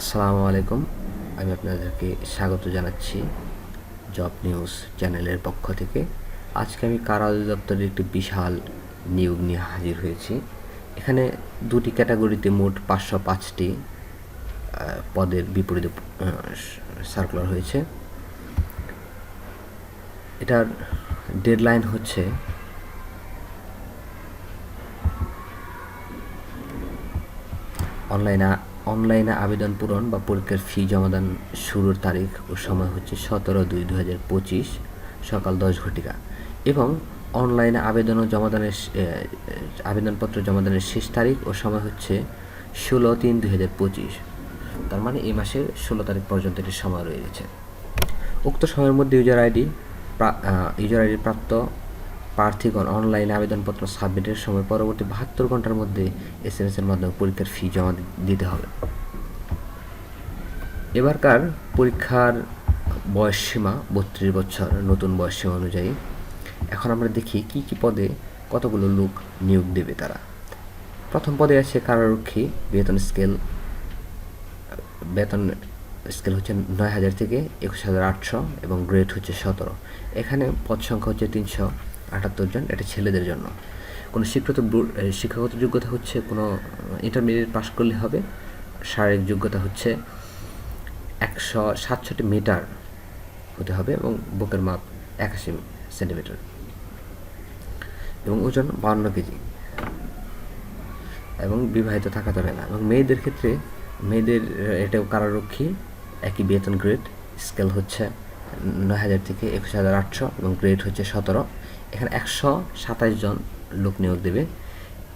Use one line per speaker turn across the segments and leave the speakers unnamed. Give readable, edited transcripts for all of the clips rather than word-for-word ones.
আসসালামু আলাইকুম। আমি আপনাদেরকে স্বাগত জানাচ্ছি জব নিউজ চ্যানেলের পক্ষ থেকে। আজকে আমি কারা অধিদপ্তরের একটি বিশাল নিয়োগ নিয়ে হাজির হয়েছি। এখানে দুটি ক্যাটাগরিতে মোট 505টি পদের বিপরীতে সার্কুলার হয়েছে। এটার ডেডলাইন হচ্ছে অনলাইনে আবেদন পূরণ বা পরীক্ষার ফি জমাদান শুরুর তারিখ ও সময় হচ্ছে 17/2/2025 সকাল 10 ঘটিকা এবং অনলাইনে আবেদনপত্র জমাদানের শেষ তারিখ ও সময় হচ্ছে 16/3/2025। তার মানে এই মাসের 16 তারিখ পর্যন্ত এটির সময় রয়েছে। উক্ত সময়ের মধ্যে ইউজার আইডি প্রাপ্ত প্রার্থীগণ অনলাইনে আবেদনপত্র সাবমিটের সময় পরবর্তী 72 ঘন্টার মধ্যে SMS এর মাধ্যমে পরীক্ষার ফি জমা দিতে হবে। এবারকার পরীক্ষার বয়সসীমা 32 বছর নতুন বয়সসীমা অনুযায়ী। এখন আমরা দেখি কি কি পদে কতগুলো লোক নিয়োগ দেবে তারা। প্রথম পদে আছে কারারক্ষী। বেতন স্কেল হচ্ছে 9,000 থেকে 21,800 এবং গ্রেড হচ্ছে 17। এখানে পদ সংখ্যা হচ্ছে 378 জন। এটা ছেলেদের জন্য। কোনো শিক্ষাগত যোগ্যতা হচ্ছে কোনো ইন্টারমিডিয়েট পাস করলে হবে। শারীরিক যোগ্যতা হচ্ছে 167 মিটার হতে হবে এবং বুকের মাপ 81 সেন্টিমিটার এবং ওজন 52 কেজি এবং বিবাহিত থাকা যাবে না। এবং মেয়েদের এটাও কারারক্ষী, একই বেতন গ্রেড। স্কেল হচ্ছে 9,000 থেকে 21,800 এবং গ্রেড হচ্ছে 17। এখানে 127 জন লোক নিয়োগ দেবে।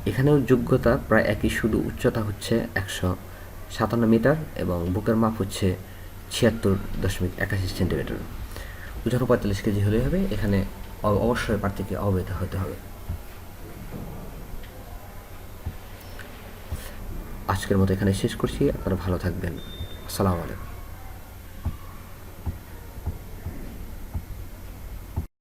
এখানেও যোগ্যতা প্রায় একই, শুধু উচ্চতা হচ্ছে 157 মিটার এবং বুকের মাপ হচ্ছে 76.81 সেন্টিমিটার। ওজন 45 কেজি হলেই হবে। এখানে অবশ্যই প্রার্থীকে অবৈধ হতে হবে। আজকের মতো এখানে শেষ করছি। আপনারা ভালো থাকবেন। আসসালামু আলাইকুম।